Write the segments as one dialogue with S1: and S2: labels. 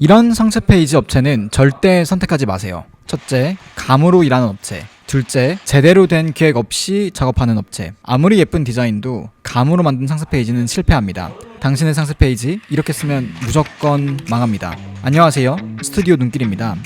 S1: 이런 상세 페이지 업체는 절대 선택하지 마세요. 첫째, 감으로 일하는 업체. 둘째, 제대로 된 기획 없이 작업하는 업체. 아무리 예쁜 디자인도 감으로 만든 상세 페이지는 실패합니다. 당신의 상세 페이지 이렇게 쓰면 무조건 망합니다. 안녕하세요, 스튜디오 눈길입니다.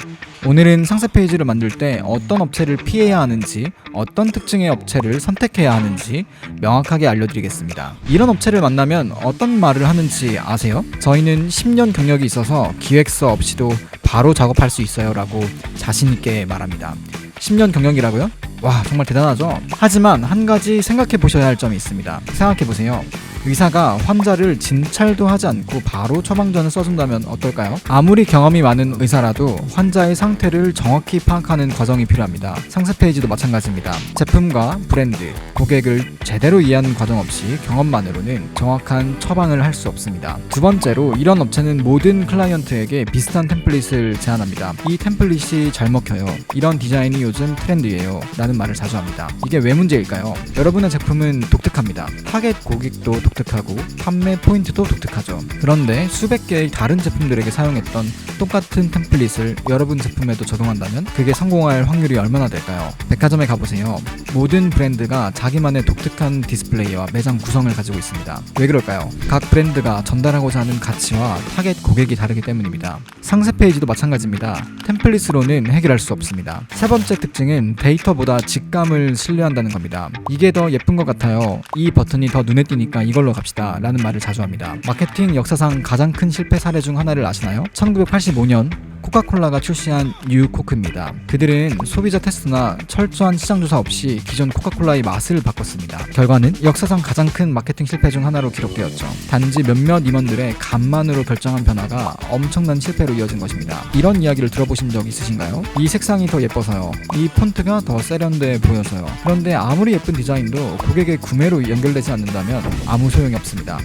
S1: 오늘은 상세 페이지를 만들 때 어떤 업체를 피해야 하는지, 어떤 특징의 업체를 선택해야 하는지 명확하게 알려드리겠습니다. 이런 업체를 만나면 어떤 말을 하는지 아세요? 저희는 10년 경력이 있어서 기획서 없이도 바로 작업할 수 있어요 라고 자신있게 말합니다. 10년 경력이라고요? 와, 정말 대단하죠? 하지만 한 가지 생각해 보셔야 할 점이 있습니다. 생각해 보세요. 의사가 환자를 진찰도 하지 않고 바로 처방전을 써준다면 어떨까요? 아무리 경험이 많은 의사라도 환자의 상태를 정확히 파악하는 과정이 필요합니다. 상세 페이지도 마찬가지입니다. 제품과 브랜드, 고객을 제대로 이해하는 과정 없이 경험만으로는 정확한 처방을 할 수 없습니다. 두 번째로, 이런 업체는 모든 클라이언트에게 비슷한 템플릿을 제안합니다. 이 템플릿이 잘 먹혀요, 이런 디자인이 요즘 트렌드예요 라는 말을 자주 합니다. 이게 왜 문제일까요? 여러분의 제품은 독특합니다. 타겟 고객도 독특하고 판매 포인트도 독특하죠. 그런데 수백 개의 다른 제품들에게 사용했던 똑같은 템플릿을 여러분 제품에도 적용한다면 그게 성공할 확률이 얼마나 될까요? 백화점에 가보세요. 모든 브랜드가 자기만의 독특한 디스플레이와 매장 구성을 가지고 있습니다. 왜 그럴까요? 각 브랜드가 전달하고자 하는 가치와 타겟 고객이 다르기 때문입니다. 상세 페이지도 마찬가지입니다. 템플릿으로는 해결할 수 없습니다. 세 번째 특징은 데이터보다 직감을 신뢰한다는 겁니다. 이게 더 예쁜 것 같아요, 이 버튼이 더 눈에 띄니까 이걸로 갑시다 라는 말을 자주 합니다. 마케팅 역사상 가장 큰 실패 사례 중 하나를 아시나요? 1985년 코카콜라가 출시한 뉴코크입니다. 그들은 소비자 테스트나 철저한 시장조사 없이 기존 코카콜라의 맛을 바꿨습니다. 결과는 역사상 가장 큰 마케팅 실패 중 하나로 기록되었죠. 단지 몇몇 임원들의 감만으로 결정한 변화가 엄청난 실패로 이어진 것입니다. 이런 이야기를 들어보신 적 있으신가요? 이 색상이 더 예뻐서요, 이 폰트가 더 세련돼 보여서요. 그런데 아무리 예쁜 디자인도 고객의 구매로 연결되지 않는다면 아무 소용이 없습니다.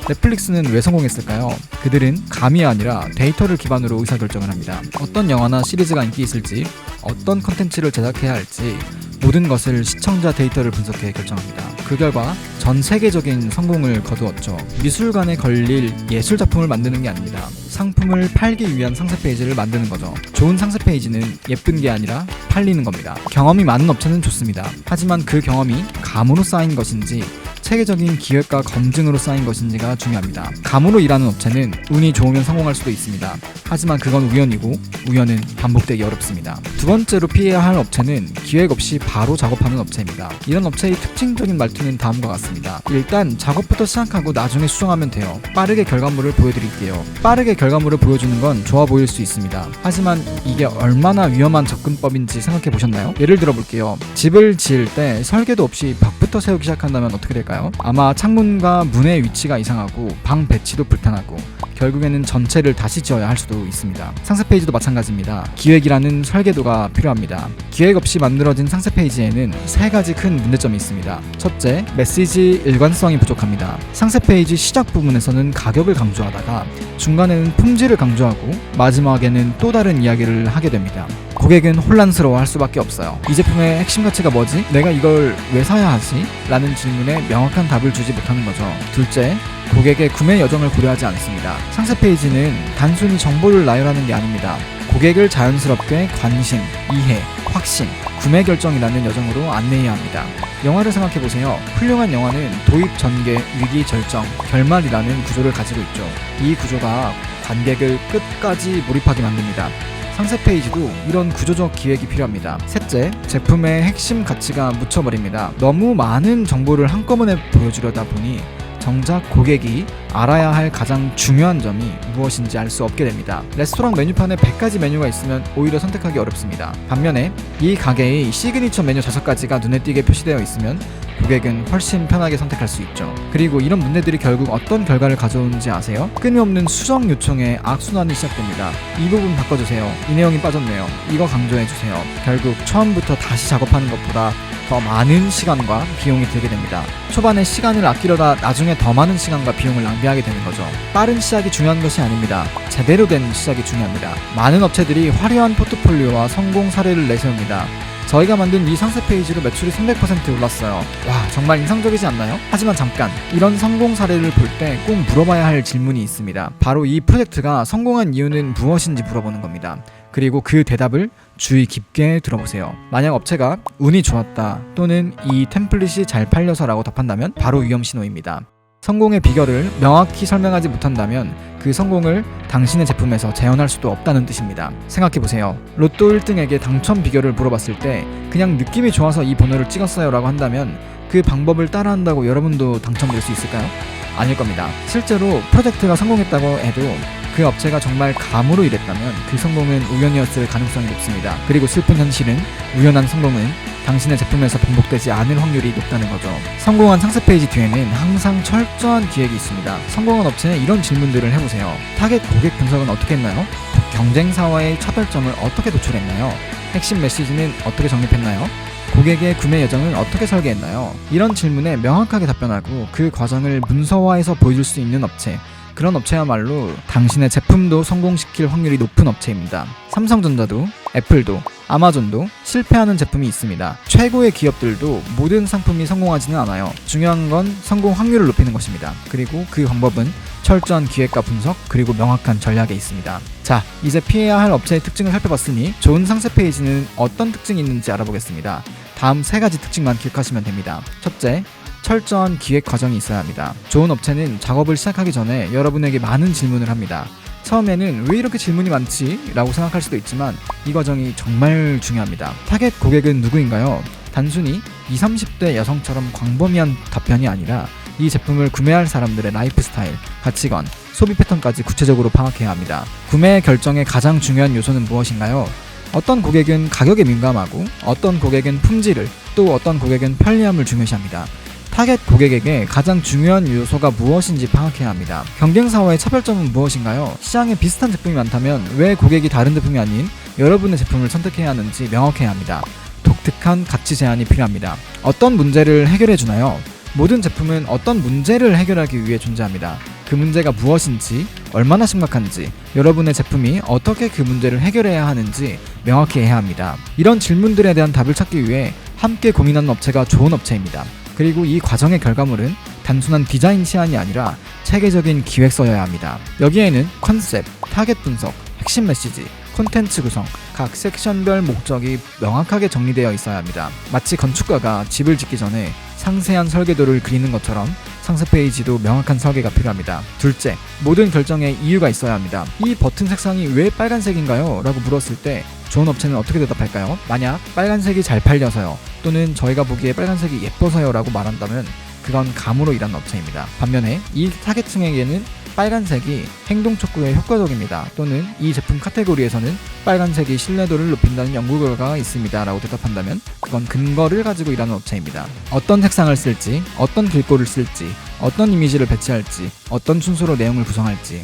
S1: 넷플릭스는 왜 성공했을까요? 그들은 감이 아니라 데이터를 기반으로 의사결정을 합니다. 어떤 영화나 시리즈가 인기 있을지, 어떤 컨텐츠를 제작해야 할지 모든 것을 시청자 데이터를 분석해 결정합니다. 그 결과 전 세계적인 성공을 거두었죠. 미술관에 걸릴 예술작품을 만드는 게 아닙니다. 상품을 팔기 위한 상세 페이지를 만드는 거죠. 좋은 상세 페이지는 예쁜 게 아니라 팔리는 겁니다. 경험이 많은 업체는 좋습니다. 하지만 그 경험이 감으로 쌓인 것인지 체계적인 기획과 검증으로 쌓인 것인지가 중요합니다. 감으로 일하는 업체는 운이 좋으면 성공할 수도 있습니다. 하지만 그건 우연이고 우연은 반복되기 어렵습니다. 두 번째로 피해야 할 업체는 기획 없이 바로 작업하는 업체입니다. 이런 업체의 특징적인 말투는 다음과 같습니다. 일단 작업부터 시작하고 나중에 수정하면 돼요. 빠르게 결과물을 보여드릴게요. 빠르게 결과물을 보여주는 건 좋아 보일 수 있습니다. 하지만 이게 얼마나 위험한 접근법인지 생각해 보셨나요? 예를 들어 볼게요. 집을 지을 때 설계도 없이 벽부터 세우기 시작한다면 어떻게 될까요? 아마 창문과 문의 위치가 이상하고 방 배치도 불편하고 결국에는 전체를 다시 지어야 할 수도 있습니다. 상세 페이지도 마찬가지입니다. 기획이라는 설계도가 필요합니다. 기획 없이 만들어진 상세 페이지에는 세 가지 큰 문제점이 있습니다. 첫째, 메시지 일관성이 부족합니다. 상세 페이지 시작 부분에서는 가격을 강조하다가 중간에는 품질을 강조하고 마지막에는 또 다른 이야기를 하게 됩니다. 고객은 혼란스러워할 수밖에 없어요. 이 제품의 핵심 가치가 뭐지? 내가 이걸 왜 사야 하지? 라는 질문에 명확한 답을 주지 못하는 거죠. 둘째, 고객의 구매 여정을 고려하지 않습니다. 상세 페이지는 단순히 정보를 나열하는 게 아닙니다. 고객을 자연스럽게 관심, 이해, 확신, 구매 결정이라는 여정으로 안내해야 합니다. 영화를 생각해보세요. 훌륭한 영화는 도입, 전개, 위기, 절정, 결말이라는 구조를 가지고 있죠. 이 구조가 관객을 끝까지 몰입하게 만듭니다. 상세 페이지도 이런 구조적 기획이 필요합니다. 셋째, 제품의 핵심 가치가 묻혀버립니다. 너무 많은 정보를 한꺼번에 보여주려다 보니 정작 고객이 알아야 할 가장 중요한 점이 무엇인지 알 수 없게 됩니다. 레스토랑 메뉴판에 100가지 메뉴가 있으면 오히려 선택하기 어렵습니다. 반면에 이 가게의 시그니처 메뉴 5가지가 눈에 띄게 표시되어 있으면 고객은 훨씬 편하게 선택할 수 있죠. 그리고 이런 문제들이 결국 어떤 결과를 가져오는지 아세요? 끊임없는 수정 요청의 악순환이 시작됩니다. 이 부분 바꿔주세요. 이 내용이 빠졌네요. 이거 강조해주세요. 결국 처음부터 다시 작업하는 것보다 더 많은 시간과 비용이 들게 됩니다. 초반에 시간을 아끼려다 나중에 더 많은 시간과 비용을 낭비하게 되는 거죠. 빠른 시작이 중요한 것이 아닙니다. 제대로 된 시작이 중요합니다. 많은 업체들이 화려한 포트폴리오와 성공 사례를 내세웁니다. 저희가 만든 이 상세 페이지로 매출이 300% 올랐어요. 와, 정말 인상적이지 않나요? 하지만 잠깐, 이런 성공 사례를 볼 때 꼭 물어봐야 할 질문이 있습니다. 바로 이 프로젝트가 성공한 이유는 무엇인지 물어보는 겁니다. 그리고 그 대답을 주의 깊게 들어보세요. 만약 업체가 운이 좋았다 또는 이 템플릿이 잘 팔려서라고 답한다면 바로 위험 신호입니다. 성공의 비결을 명확히 설명하지 못한다면 그 성공을 당신의 제품에서 재현할 수도 없다는 뜻입니다. 생각해보세요. 로또 1등에게 당첨 비결을 물어봤을 때 그냥 느낌이 좋아서 이 번호를 찍었어요 라고 한다면 그 방법을 따라한다고 여러분도 당첨될 수 있을까요? 아닐 겁니다. 실제로 프로젝트가 성공했다고 해도 그 업체가 정말 감으로 일했다면 그 성공은 우연이었을 가능성이 높습니다. 그리고 슬픈 현실은 우연한 성공은 당신의 제품에서 반복되지 않을 확률이 높다는 거죠. 성공한 상세 페이지 뒤에는 항상 철저한 기획이 있습니다. 성공한 업체는 이런 질문들을 해보세요. 타겟 고객 분석은 어떻게 했나요? 경쟁사와의 차별점을 어떻게 도출했나요? 핵심 메시지는 어떻게 정립했나요? 고객의 구매 여정은 어떻게 설계했나요? 이런 질문에 명확하게 답변하고 그 과정을 문서화해서 보여줄 수 있는 업체, 그런 업체야말로 당신의 제품도 성공시킬 확률이 높은 업체입니다. 삼성전자도, 애플도, 아마존도 실패하는 제품이 있습니다. 최고의 기업들도 모든 상품이 성공하지는 않아요. 중요한 건 성공 확률을 높이는 것입니다. 그리고 그 방법은 철저한 기획과 분석, 그리고 명확한 전략에 있습니다. 자, 이제 피해야 할 업체의 특징을 살펴봤으니 좋은 상세 페이지는 어떤 특징이 있는지 알아보겠습니다. 다음 3가지 특징만 기억하시면 됩니다. 첫째, 철저한 기획 과정이 있어야 합니다. 좋은 업체는 작업을 시작하기 전에 여러분에게 많은 질문을 합니다. 처음에는 왜 이렇게 질문이 많지? 라고 생각할 수도 있지만 이 과정이 정말 중요합니다. 타겟 고객은 누구인가요? 단순히 20, 30대 여성처럼 광범위한 답변이 아니라 이 제품을 구매할 사람들의 라이프 스타일, 가치관, 소비 패턴까지 구체적으로 파악해야 합니다. 구매 결정의 가장 중요한 요소는 무엇인가요? 어떤 고객은 가격에 민감하고 어떤 고객은 품질을, 또 어떤 고객은 편리함을 중요시합니다. 타겟 고객에게 가장 중요한 요소가 무엇인지 파악해야 합니다. 경쟁사와의 차별점은 무엇인가요? 시장에 비슷한 제품이 많다면 왜 고객이 다른 제품이 아닌 여러분의 제품을 선택해야 하는지 명확해야 합니다. 독특한 가치 제안이 필요합니다. 어떤 문제를 해결해 주나요? 모든 제품은 어떤 문제를 해결하기 위해 존재합니다. 그 문제가 무엇인지, 얼마나 심각한지, 여러분의 제품이 어떻게 그 문제를 해결해야 하는지 명확히 해야 합니다. 이런 질문들에 대한 답을 찾기 위해 함께 고민하는 업체가 좋은 업체입니다. 그리고 이 과정의 결과물은 단순한 디자인 시안이 아니라 체계적인 기획서여야 합니다. 여기에는 컨셉, 타겟 분석, 핵심 메시지, 콘텐츠 구성, 각 섹션별 목적이 명확하게 정리되어 있어야 합니다. 마치 건축가가 집을 짓기 전에 상세한 설계도를 그리는 것처럼 상세 페이지도 명확한 설계가 필요합니다. 둘째, 모든 결정에 이유가 있어야 합니다. 이 버튼 색상이 왜 빨간색인가요? 라고 물었을 때 좋은 업체는 어떻게 대답할까요? 만약 빨간색이 잘 팔려서요, 또는 저희가 보기에 빨간색이 예뻐서요 라고 말한다면 그건 감으로 일하는 업체입니다. 반면에 이 타겟층에게는 빨간색이 행동 촉구에 효과적입니다. 또는 이 제품 카테고리에서는 빨간색이 신뢰도를 높인다는 연구 결과가 있습니다 라고 대답한다면 그건 근거를 가지고 일하는 업체입니다. 어떤 색상을 쓸지, 어떤 글꼴을 쓸지, 어떤 이미지를 배치할지, 어떤 순서로 내용을 구성할지,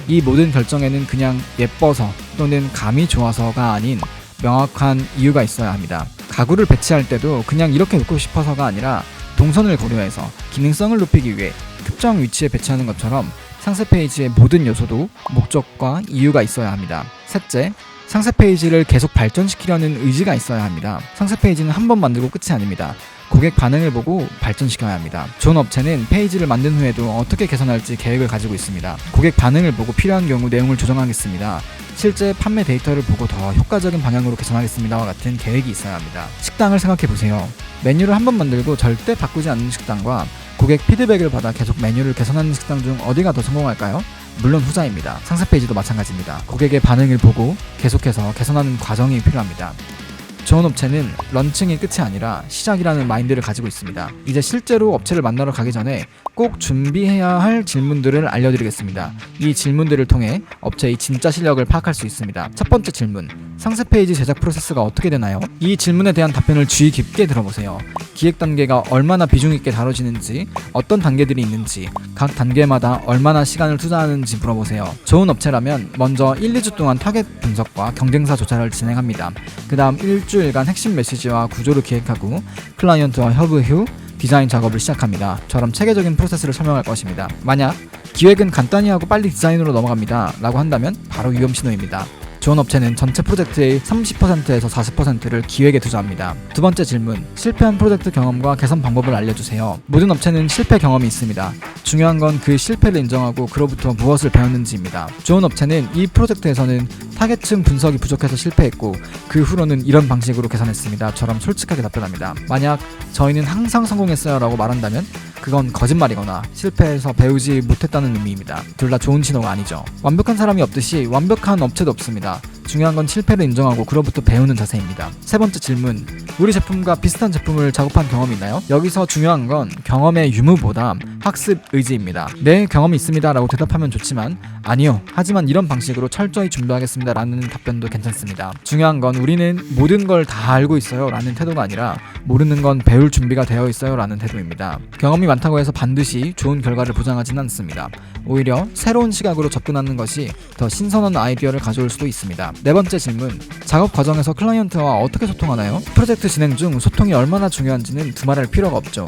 S1: 이 모든 결정에는 그냥 예뻐서 또는 감이 좋아서가 아닌 명확한 이유가 있어야 합니다. 가구를 배치할 때도 그냥 이렇게 놓고 싶어서가 아니라 동선을 고려해서 기능성을 높이기 위해 특정 위치에 배치하는 것처럼 상세 페이지의 모든 요소도 목적과 이유가 있어야 합니다. 셋째, 상세 페이지를 계속 발전시키려는 의지가 있어야 합니다. 상세 페이지는 한 번 만들고 끝이 아닙니다. 고객 반응을 보고 발전시켜야 합니다. 좋은 업체는 페이지를 만든 후에도 어떻게 개선할지 계획을 가지고 있습니다. 고객 반응을 보고 필요한 경우 내용을 조정하겠습니다. 실제 판매 데이터를 보고 더 효과적인 방향으로 개선하겠습니다와 같은 계획이 있어야 합니다. 식당을 생각해보세요. 메뉴를 한 번 만들고 절대 바꾸지 않는 식당과 고객 피드백을 받아 계속 메뉴를 개선하는 식당 중 어디가 더 성공할까요? 물론 후자입니다. 상세 페이지도 마찬가지입니다. 고객의 반응을 보고 계속해서 개선하는 과정이 필요합니다. 좋은 업체는 런칭이 끝이 아니라 시작이라는 마인드를 가지고 있습니다. 이제 실제로 업체를 만나러 가기 전에 꼭 준비해야 할 질문들을 알려드리겠습니다. 이 질문들을 통해 업체의 진짜 실력을 파악할 수 있습니다. 첫 번째 질문, 상세 페이지 제작 프로세스가 어떻게 되나요? 이 질문에 대한 답변을 주의 깊게 들어보세요. 기획 단계가 얼마나 비중 있게 다뤄지는지, 어떤 단계들이 있는지, 각 단계마다 얼마나 시간을 투자하는지 물어보세요. 좋은 업체라면 먼저 1, 2주 동안 타겟 분석과 경쟁사 조사를 진행합니다. 그 다음 일주일간 핵심 메시지와 구조를 기획하고 클라이언트와 협의 후 디자인 작업을 시작합니다. 처럼 체계적인 프로세스를 설명할 것입니다. 만약 기획은 간단히 하고 빨리 디자인으로 넘어갑니다 라고 한다면 바로 위험 신호입니다. 좋은 업체는 전체 프로젝트의 30%에서 40%를 기획에 투자합니다. 두 번째 질문, 실패한 프로젝트 경험과 개선 방법을 알려주세요. 모든 업체는 실패 경험이 있습니다. 중요한 건 그 실패를 인정하고 그로부터 무엇을 배웠는지입니다. 좋은 업체는 이 프로젝트에서는 타겟층 분석이 부족해서 실패했고 그 후로는 이런 방식으로 개선했습니다 처럼 솔직하게 답변합니다. 만약 저희는 항상 성공했어요 라고 말한다면 그건 거짓말이거나 실패해서 배우지 못했다는 의미입니다. 둘 다 좋은 신호가 아니죠. 완벽한 사람이 없듯이 완벽한 업체도 없습니다. 중요한 건 실패를 인정하고 그로부터 배우는 자세입니다. 세 번째 질문, 우리 제품과 비슷한 제품을 작업한 경험이 있나요? 여기서 중요한 건 경험의 유무보다 학습 의지입니다. 네, 경험이 있습니다 라고 대답하면 좋지만 아니요, 하지만 이런 방식으로 철저히 준비하겠습니다 라는 답변도 괜찮습니다. 중요한 건 우리는 모든 걸 다 알고 있어요 라는 태도가 아니라 모르는 건 배울 준비가 되어 있어요 라는 태도입니다. 경험이 많다고 해서 반드시 좋은 결과를 보장하지는 않습니다. 오히려 새로운 시각으로 접근하는 것이 더 신선한 아이디어를 가져올 수도 있습니다. 네 번째 질문, 작업 과정에서 클라이언트와 어떻게 소통하나요? 프로젝트 진행 중 소통이 얼마나 중요한지는 두말할 필요가 없죠.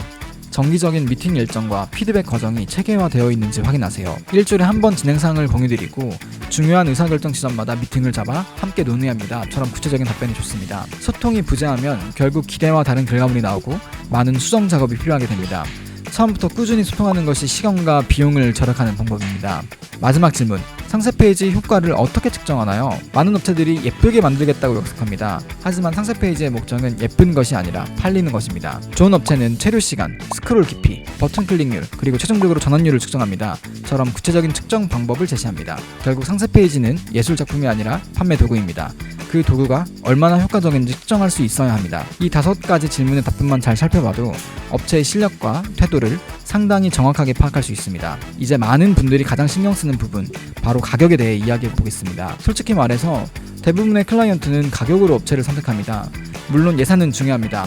S1: 정기적인 미팅 일정과 피드백 과정이 체계화되어 있는지 확인하세요. 일주일에 한 번 진행사항을 공유드리고 중요한 의사결정 지점마다 미팅을 잡아 함께 논의합니다 처럼 구체적인 답변이 좋습니다. 소통이 부재하면 결국 기대와 다른 결과물이 나오고 많은 수정 작업이 필요하게 됩니다. 처음부터 꾸준히 소통하는 것이 시간과 비용을 절약하는 방법입니다. 마지막 질문, 상세 페이지 효과를 어떻게 측정하나요? 많은 업체들이 예쁘게 만들겠다고 약속합니다. 하지만 상세 페이지의 목적은 예쁜 것이 아니라 팔리는 것입니다. 좋은 업체는 체류 시간, 스크롤 깊이, 버튼 클릭률, 그리고 최종적으로 전환율을 측정합니다 처럼 구체적인 측정 방법을 제시합니다. 결국 상세 페이지는 예술 작품이 아니라 판매 도구입니다. 그 도구가 얼마나 효과적인지 측정할 수 있어야 합니다. 이 5가지 질문의 답변만 잘 살펴봐도 업체의 실력과 태도를 상당히 정확하게 파악할 수 있습니다. 이제 많은 분들이 가장 신경 쓰는 부분, 바로 가격에 대해 이야기해 보겠습니다. 솔직히 말해서 대부분의 클라이언트는 가격으로 업체를 선택합니다. 물론 예산은 중요합니다.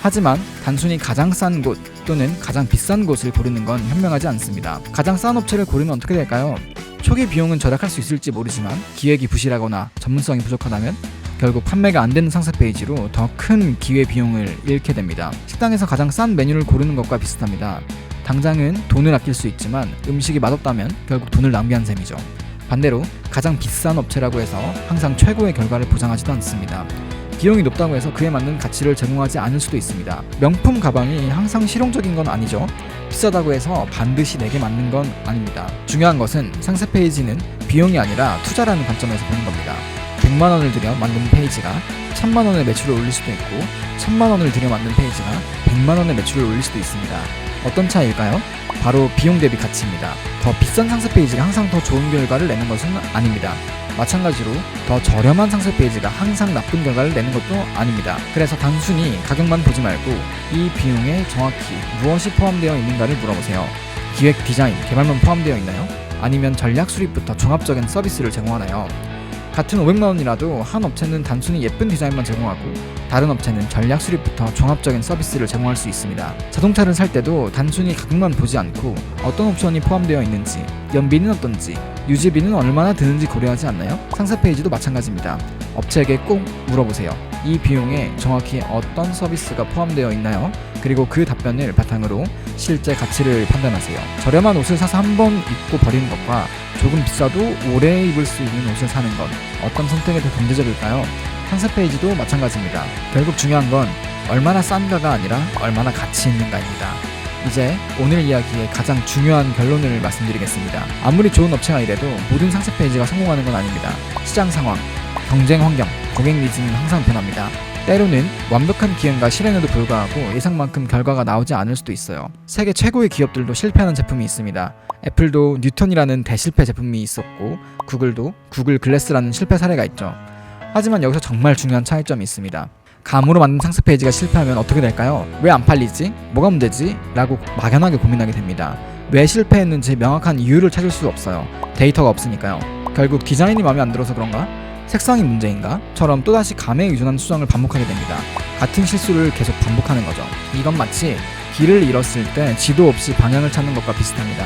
S1: 하지만 단순히 가장 싼 곳 또는 가장 비싼 곳을 고르는 건 현명하지 않습니다. 가장 싼 업체를 고르면 어떻게 될까요? 초기 비용은 절약할 수 있을지 모르지만 기획이 부실하거나 전문성이 부족하다면 결국 판매가 안 되는 상세 페이지로 더 큰 기회 비용을 잃게 됩니다. 식당에서 가장 싼 메뉴를 고르는 것과 비슷합니다. 당장은 돈을 아낄 수 있지만 음식이 맛없다면 결국 돈을 낭비한 셈이죠. 반대로 가장 비싼 업체라고 해서 항상 최고의 결과를 보장하지도 않습니다. 비용이 높다고 해서 그에 맞는 가치를 제공하지 않을 수도 있습니다. 명품 가방이 항상 실용적인 건 아니죠. 비싸다고 해서 반드시 내게 맞는 건 아닙니다. 중요한 것은 상세 페이지는 비용이 아니라 투자라는 관점에서 보는 겁니다. 100만 원을 들여 만든 페이지가 1000만 원의 매출을 올릴 수도 있고 1000만 원을 들여 만든 페이지가 100만 원의 매출을 올릴 수도 있습니다. 어떤 차이일까요? 바로 비용 대비 가치입니다. 더 비싼 상세 페이지가 항상 더 좋은 결과를 내는 것은 아닙니다. 마찬가지로 더 저렴한 상세 페이지가 항상 나쁜 결과를 내는 것도 아닙니다. 그래서 단순히 가격만 보지 말고 이 비용에 정확히 무엇이 포함되어 있는가를 물어보세요. 기획, 디자인, 개발만 포함되어 있나요? 아니면 전략 수립부터 종합적인 서비스를 제공하나요? 같은 500만 원이라도 한 업체는 단순히 예쁜 디자인만 제공하고 다른 업체는 전략 수립부터 종합적인 서비스를 제공할 수 있습니다. 자동차를 살 때도 단순히 가격만 보지 않고 어떤 옵션이 포함되어 있는지, 연비는 어떤지, 유지비는 얼마나 드는지 고려하지 않나요? 상세 페이지도 마찬가지입니다. 업체에게 꼭 물어보세요. 이 비용에 정확히 어떤 서비스가 포함되어 있나요? 그리고 그 답변을 바탕으로 실제 가치를 판단하세요. 저렴한 옷을 사서 한 번 입고 버리는 것과 조금 비싸도 오래 입을 수 있는 옷을 사는 것, 어떤 선택이 더 경제적일까요? 상세 페이지도 마찬가지입니다. 결국 중요한 건 얼마나 싼가가 아니라 얼마나 가치 있는가입니다. 이제 오늘 이야기의 가장 중요한 결론을 말씀드리겠습니다. 아무리 좋은 업체가 이래도 모든 상세 페이지가 성공하는 건 아닙니다. 시장 상황, 경쟁 환경, 고객 니즈는 항상 변합니다. 때로는 완벽한 기획과 실행에도 불구하고 예상만큼 결과가 나오지 않을 수도 있어요. 세계 최고의 기업들도 실패하는 제품이 있습니다. 애플도 뉴턴이라는 대실패 제품이 있었고 구글도 구글 글래스라는 실패 사례가 있죠. 하지만 여기서 정말 중요한 차이점이 있습니다. 감으로 만든 상세 페이지가 실패하면 어떻게 될까요? 왜 안 팔리지? 뭐가 문제지? 라고 막연하게 고민하게 됩니다. 왜 실패했는지 명확한 이유를 찾을 수 없어요. 데이터가 없으니까요. 결국 디자인이 마음에 안 들어서 그런가? 색상이 문제인가? 처럼 또다시 감에 의존한 수정을 반복하게 됩니다. 같은 실수를 계속 반복하는 거죠. 이건 마치 길을 잃었을 때 지도 없이 방향을 찾는 것과 비슷합니다.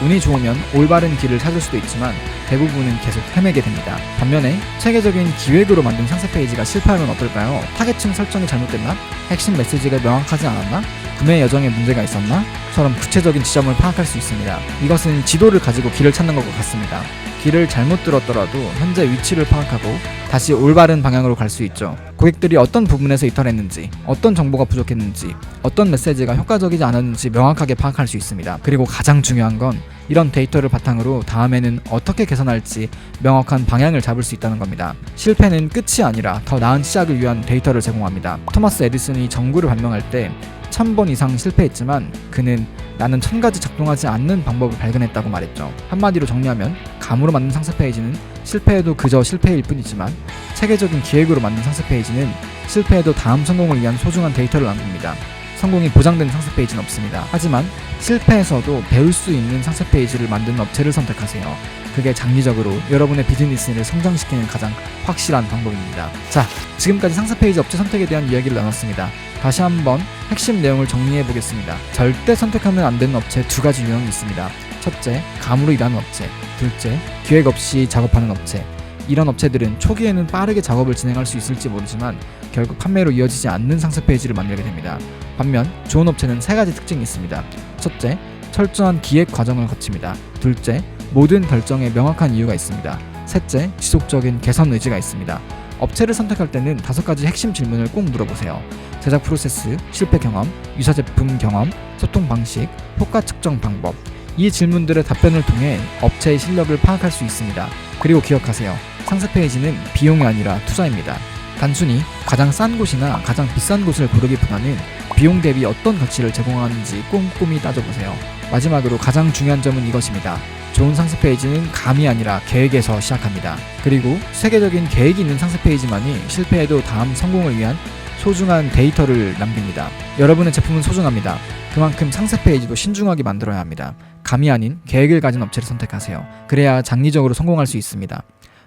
S1: 운이 좋으면 올바른 길을 찾을 수도 있지만 대부분은 계속 헤매게 됩니다. 반면에 체계적인 기획으로 만든 상세 페이지가 실패하면 어떨까요? 타겟층 설정이 잘못됐나? 핵심 메시지가 명확하지 않았나? 구매 여정에 문제가 있었나? 처럼 구체적인 지점을 파악할 수 있습니다. 이것은 지도를 가지고 길을 찾는 것과 같습니다. 길을 잘못 들었더라도 현재 위치를 파악하고 다시 올바른 방향으로 갈 수 있죠. 고객들이 어떤 부분에서 이탈했는지, 어떤 정보가 부족했는지, 어떤 메시지가 효과적이지 않았는지 명확하게 파악할 수 있습니다. 그리고 가장 중요한 건 이런 데이터를 바탕으로 다음에는 어떻게 개선할지 명확한 방향을 잡을 수 있다는 겁니다. 실패는 끝이 아니라 더 나은 시작을 위한 데이터를 제공합니다. 토마스 에디슨이 전구를 발명할 때 1000번 이상 실패했지만 그는 나는 1000가지 작동하지 않는 방법을 발견했다고 말했죠. 한마디로 정리하면 감으로 만든 상세 페이지는 실패해도 그저 실패일 뿐이지만 체계적인 기획으로 만든 상세 페이지는 실패해도 다음 성공을 위한 소중한 데이터를 남깁니다. 성공이 보장된 상세 페이지는 없습니다. 하지만 실패에서도 배울 수 있는 상세 페이지를 만드는 업체를 선택하세요. 그게 장기적으로 여러분의 비즈니스를 성장시키는 가장 확실한 방법입니다. 자, 지금까지 상세 페이지 업체 선택에 대한 이야기를 나눴습니다. 다시 한번 핵심 내용을 정리해 보겠습니다. 절대 선택하면 안 되는 업체 두 가지 유형이 있습니다. 첫째, 감으로 일하는 업체. 둘째, 기획 없이 작업하는 업체. 이런 업체들은 초기에는 빠르게 작업을 진행할 수 있을지 모르지만 결국 판매로 이어지지 않는 상세 페이지를 만들게 됩니다. 반면 좋은 업체는 세 가지 특징이 있습니다. 첫째, 철저한 기획 과정을 거칩니다. 둘째, 모든 결정에 명확한 이유가 있습니다. 셋째, 지속적인 개선 의지가 있습니다. 업체를 선택할 때는 5가지 핵심 질문을 꼭 물어보세요. 제작 프로세스, 실패 경험, 유사 제품 경험, 소통 방식, 효과 측정 방법. 이 질문들의 답변을 통해 업체의 실력을 파악할 수 있습니다. 그리고 기억하세요. 상세 페이지는 비용이 아니라 투자입니다. 단순히 가장 싼 곳이나 가장 비싼 곳을 고르기보다는 비용 대비 어떤 가치를 제공하는지 꼼꼼히 따져보세요. 마지막으로 가장 중요한 점은 이것입니다. 좋은 상세 페이지는 감이 아니라 계획에서 시작합니다. 그리고 세계적인 계획이 있는 상세 페이지만이 실패해도 다음 성공을 위한 소중한 데이터를 남깁니다. 여러분의 제품은 소중합니다. 그만큼 상세 페이지도 신중하게 만들어야 합니다. 감이 아닌 계획을 가진 업체를 선택하세요. 그래야 장기적으로 성공할 수 있습니다.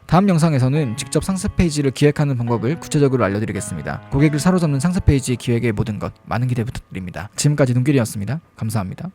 S1: 다음 영상에서는 직접 상세 페이지를 기획하는 방법을 구체적으로 알려드리겠습니다. 고객을 사로잡는 상세 페이지 기획의 모든 것 많은 기대 부탁드립니다. 지금까지 눈길이었습니다. 감사합니다.